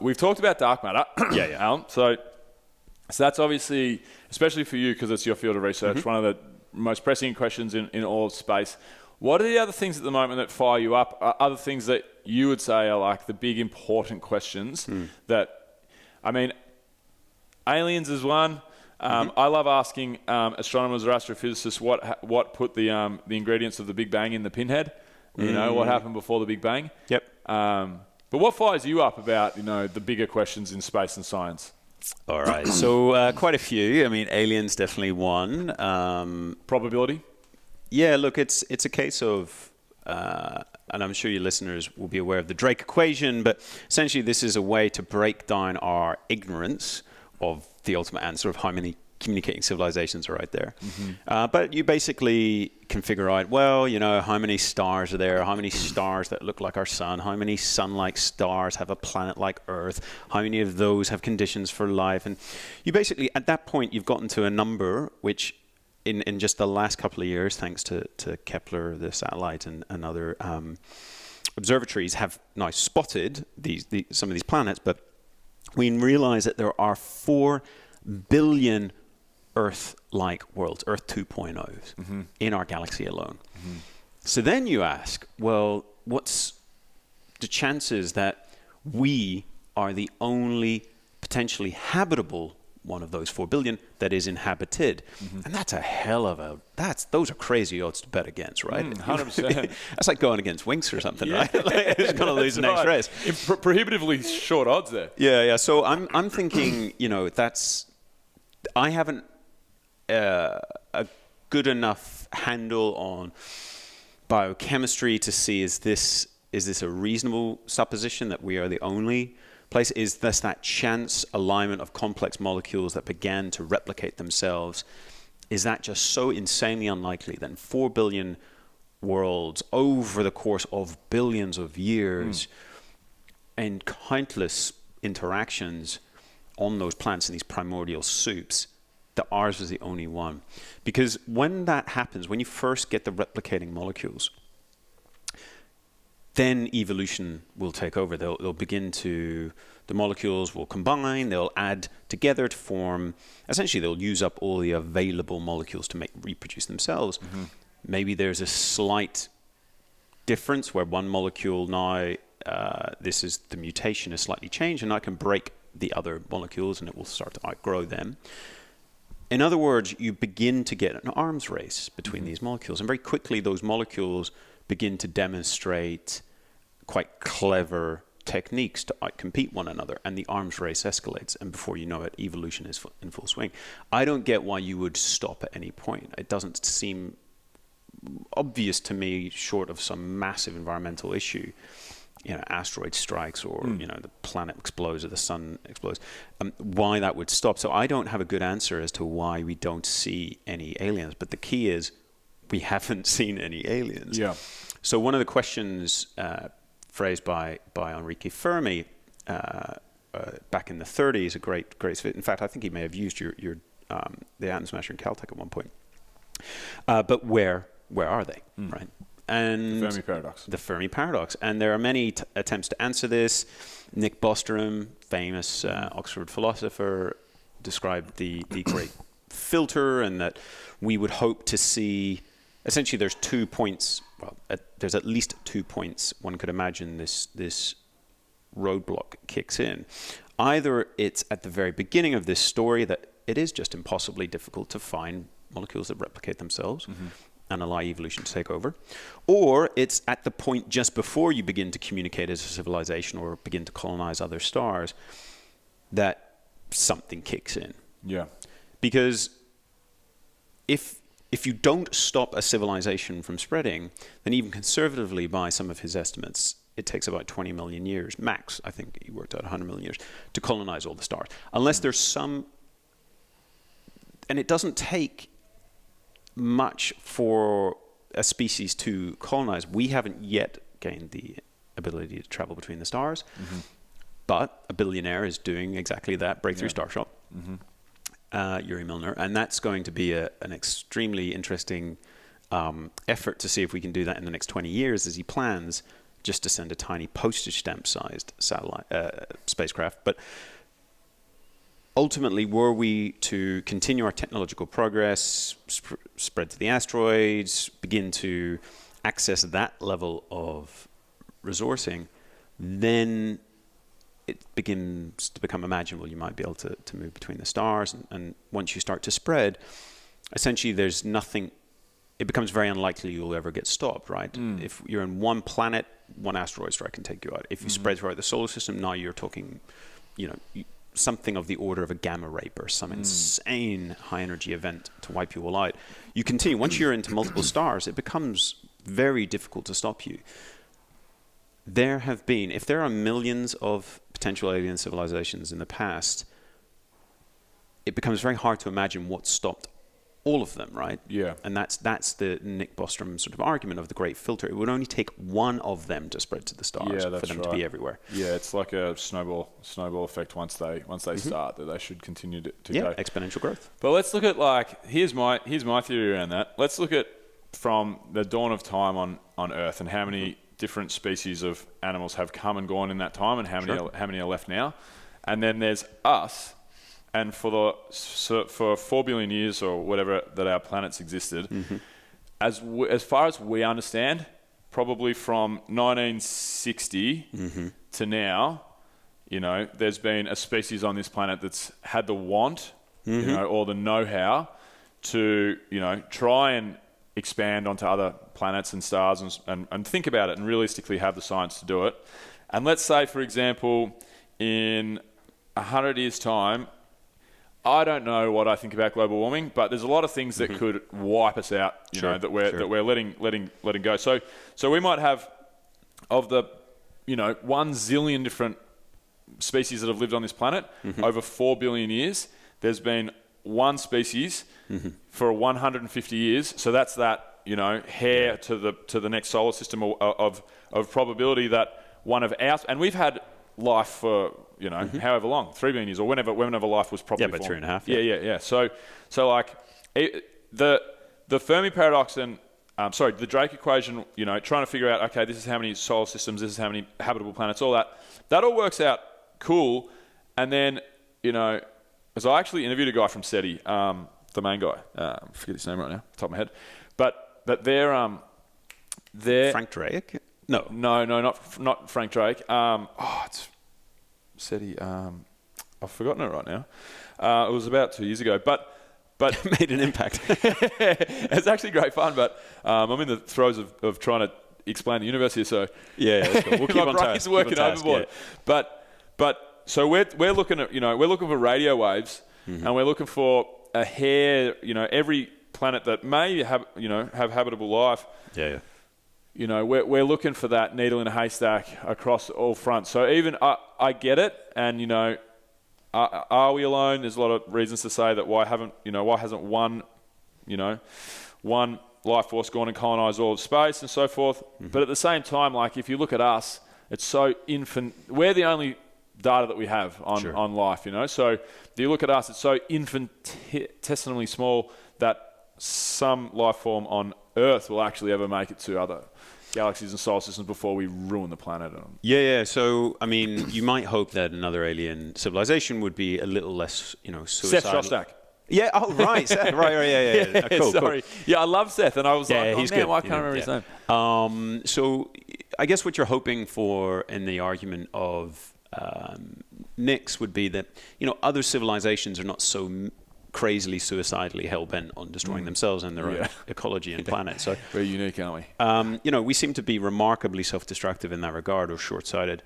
we've talked about dark matter. Yeah. Alan. So that's obviously, especially for you, because it's your field of research, one of the most pressing questions in all of space. What are the other things at the moment that fire you up? Other things that you would say are like the big important questions that, I mean, aliens is one. I love asking astronomers or astrophysicists what put the ingredients of the Big Bang in the pinhead. You know, what happened before the Big Bang. Yep. But what fires you up about, the bigger questions in space and science? All right. So quite a few. I mean, aliens definitely one. Probability? Yeah, look, it's a case of, and I'm sure your listeners will be aware of the Drake equation, but essentially this is a way to break down our ignorance of the ultimate answer of how many communicating civilizations are out there. But you basically can figure out, well, how many stars are there, how many stars that look like our sun, how many sun-like stars have a planet like Earth, how many of those have conditions for life. And you basically, at that point, you've gotten to a number which in just the last couple of years, thanks to Kepler, the satellite, and other observatories have now spotted some of these planets, but we realize that there are 4 billion Earth-like worlds, Earth 2.0s, in our galaxy alone. So then you ask, well, what's the chances that we are the only potentially habitable one of those 4 billion that is inhabited? And that's a hell of those are crazy odds to bet against, right? 100%. That's like going against Winx or something, right? Like, who's going to lose the next race? Prohibitively short odds there. Yeah. So I'm thinking, I haven't a good enough handle on biochemistry to see is this a reasonable supposition that we are the only place? Is this that chance alignment of complex molecules that began to replicate themselves? Is that just so insanely unlikely that in 4 billion worlds over the course of billions of years and countless interactions on those planets in these primordial soups, that ours was the only one? Because when that happens, when you first get the replicating molecules, then evolution will take over. They'll begin to, the molecules will combine, they'll add together to form, essentially they'll use up all the available molecules to reproduce themselves. Maybe there's a slight difference where one molecule now, this is the mutation is slightly changed, and I can break the other molecules and it will start to outgrow them. In other words, you begin to get an arms race between these molecules, and very quickly those molecules begin to demonstrate quite clever techniques to outcompete one another, and the arms race escalates, and before you know it, evolution is in full swing. I don't get why you would stop at any point. It doesn't seem obvious to me, short of some massive environmental issue, asteroid strikes or the planet explodes or the sun explodes, why that would stop. So I don't have a good answer as to why we don't see any aliens, but the key is we haven't seen any aliens. Yeah. So one of the questions phrased by Enrique Fermi back in the 30s, a great fit. In fact, I think he may have used your the Atom Smasher in Caltech at one point. But where are they, right? And the Fermi paradox. And there are many attempts to answer this. Nick Bostrom, famous Oxford philosopher, described the great filter, and that we would hope to see. Essentially, there's 2 points. Well, there's at least 2 points one could imagine this roadblock kicks in. Either it's at the very beginning of this story that it is just impossibly difficult to find molecules that replicate themselves and allow evolution to take over, or it's at the point just before you begin to communicate as a civilization or begin to colonize other stars that something kicks in. Yeah. Because if you don't stop a civilization from spreading, then even conservatively, by some of his estimates, it takes about 20 million years, max, I think he worked out 100 million years, to colonize all the stars. Unless there's some... And it doesn't take much for a species to colonize. We haven't yet gained the ability to travel between the stars, but a billionaire is doing exactly that, Breakthrough Starshot. Yuri Milner, and that's going to be an extremely interesting effort to see if we can do that in the next 20 years as he plans, just to send a tiny postage stamp-sized satellite spacecraft. But ultimately, were we to continue our technological progress, spread to the asteroids, begin to access that level of resourcing, then it begins to become imaginable. You might be able to move between the stars. And once you start to spread, essentially there's nothing, it becomes very unlikely you'll ever get stopped, right? If you're in one planet, one asteroid strike can take you out. If you spread throughout the solar system, now you're talking, something of the order of a gamma ray burst, some insane high energy event to wipe you all out. You continue. Once you're into multiple stars, it becomes very difficult to stop you. There have been, if there are millions of potential alien civilizations in the past, it becomes very hard to imagine what stopped all of them, right? Yeah. And that's the Nick Bostrom sort of argument of the great filter. It would only take one of them to spread to the stars for them to be everywhere. Yeah, it's like a snowball effect. Once they start, that they should continue to go. Exponential growth. But let's look at here's my theory around that. Let's look at from the dawn of time on Earth and how many different species of animals have come and gone in that time, and how many are left now. And then there's us. And for 4 billion years or whatever that our planets existed, as far as we understand, probably from 1960 to now, there's been a species on this planet that's had the want, or the know-how to, try and expand onto other planets and stars and think about it and realistically have the science to do it. And let's say, for example, in 100 years' time, I don't know what I think about global warming, but there's a lot of things that could wipe us out, that we're letting go. So we might have, of the 1 zillion different species that have lived on this planet over 4 billion years. There's been one species for 150 years. So that's that hair to the next solar system of probability that one of ours, and we've had life for however long, 3 billion years, or whenever life was probably about formed. 3.5. Yeah. So like the Fermi paradox and the Drake equation, trying to figure out, okay, this is how many solar systems, this is how many habitable planets, all that all works out cool. And then as I actually interviewed a guy from SETI, the main guy, I forget his name right now, top of my head, but they're Frank Drake. No, not Frank Drake. It's SETI. I've forgotten it right now. It was about 2 years ago, but it made an impact. It's actually great fun, but I'm in the throes of trying to explain the universe here. So that's cool. We'll keep on task. Working overboard. Yeah. But so we're looking at we're looking for radio waves, and we're looking for a hair. Every planet that may have have habitable life. Yeah. We're looking for that needle in a haystack across all fronts. So even I get it, and are we alone? There's a lot of reasons to say that why hasn't one life force gone and colonized all of space and so forth. But at the same time, like if you look at us, it's so infant. We're the only data that we have on life. So if you look at us, it's so infinitesimally small that some life form on Earth will actually ever make it to other galaxies and solar systems before we ruin the planet. Yeah. So, I mean, you might hope that another alien civilization would be a little less, suicidal. Seth Shostak. Yeah. Oh, right. Seth. Right. Yeah. Cool. Sorry. Cool. Yeah, I love Seth, and I was like, he's good. Why can't I remember his name? So, I guess what you're hoping for in the argument of Nick's would be that other civilizations are not so crazily suicidally hell-bent on destroying themselves and their own ecology and planet. So we're unique, aren't we? We seem to be remarkably self-destructive in that regard, or short-sighted.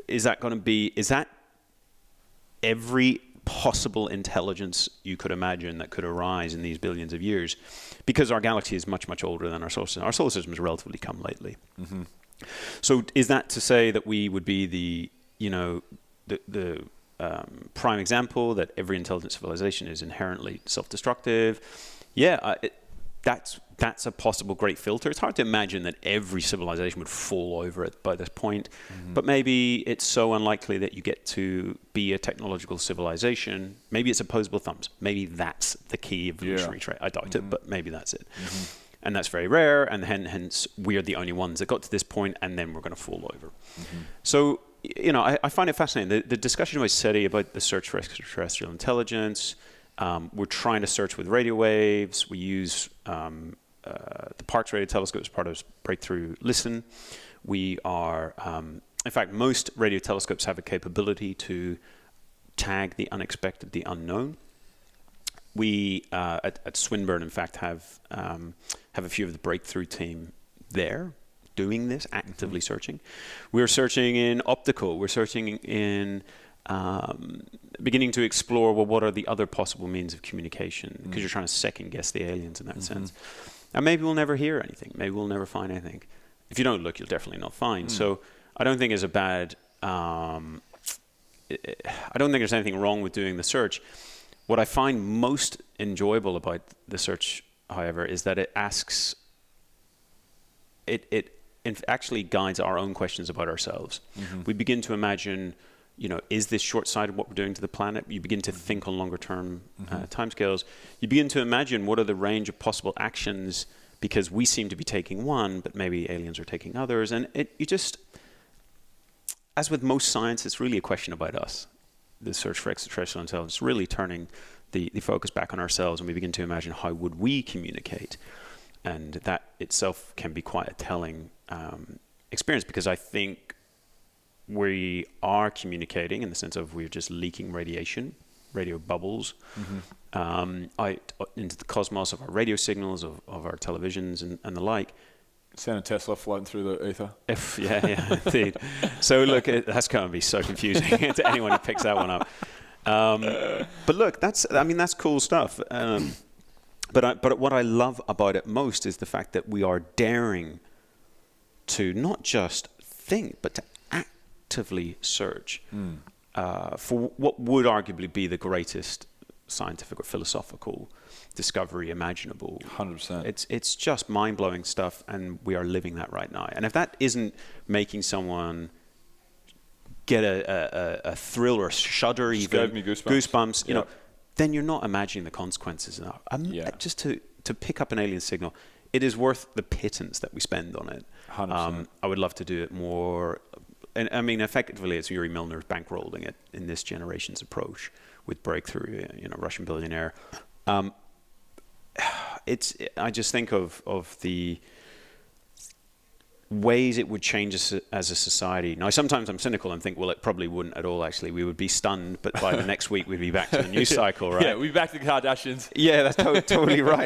Is that every possible intelligence you could imagine that could arise in these billions of years? Because our galaxy is much, much older than our solar system. Our solar system has relatively come lately. So is that to say that we would be the prime example that every intelligent civilization is inherently self-destructive? That's a possible great filter. It's hard to imagine that every civilization would fall over it by this point, but maybe it's so unlikely that you get to be a technological civilization. Maybe it's opposable thumbs. Maybe that's the key evolutionary trait. I doubt it, but maybe that's it. And that's very rare, and hence we're the only ones that got to this point, and then we're going to fall over. So, I find it fascinating. The discussion about SETI, about the search for extraterrestrial intelligence, we're trying to search with radio waves. We use the Parkes Radio Telescope as part of Breakthrough Listen. We are, in fact, most radio telescopes have a capability to tag the unexpected, the unknown. We at Swinburne, in fact, have a few of the Breakthrough team there doing this, actively searching. We're searching in optical. We're searching in beginning to explore, well, what are the other possible means of communication? Because you're trying to second guess the aliens in that sense. And maybe we'll never hear anything. Maybe we'll never find anything. If you don't look, you'll definitely not find. So I don't think it's a bad... I don't think there's anything wrong with doing the search. What I find most enjoyable about the search, however, is that it asks... It actually guides our own questions about ourselves. We begin to imagine... is this short-sighted what we're doing to the planet? You begin to think on longer-term timescales. You begin to imagine what are the range of possible actions, because we seem to be taking one, but maybe aliens are taking others. And you just, as with most science, it's really a question about us. The search for extraterrestrial intelligence, really turning the focus back on ourselves, and we begin to imagine how would we communicate. And that itself can be quite a telling experience, because I think we are communicating in the sense of we're just leaking radiation, radio bubbles, out into the cosmos of our radio signals, of our televisions and the like. Sound of Tesla floating through the ether. Yeah, indeed. So look, that's going to be so confusing to anyone who picks that one up. But look, that's cool stuff. But what I love about it most is the fact that we are daring to not just think, but to actively search for what would arguably be the greatest scientific or philosophical discovery imaginable. 100%. It's just mind-blowing stuff, and we are living that right now. And if that isn't making someone get a thrill or a shudder, Just even gave me goosebumps. then you're not imagining the consequences enough. Just to pick up an alien signal, it is worth the pittance that we spend on it. 100%. I would love to do it more. And I mean, effectively, it's Yuri Milner's bankrolling it in this generation's approach with Breakthrough, Russian billionaire. I just think of the ways it would change us as a society. Now, sometimes I'm cynical and think, well, it probably wouldn't at all, actually. We would be stunned, but by the next week, we'd be back to the news cycle, right? Yeah, we'd be back to the Kardashians. Yeah, that's totally right.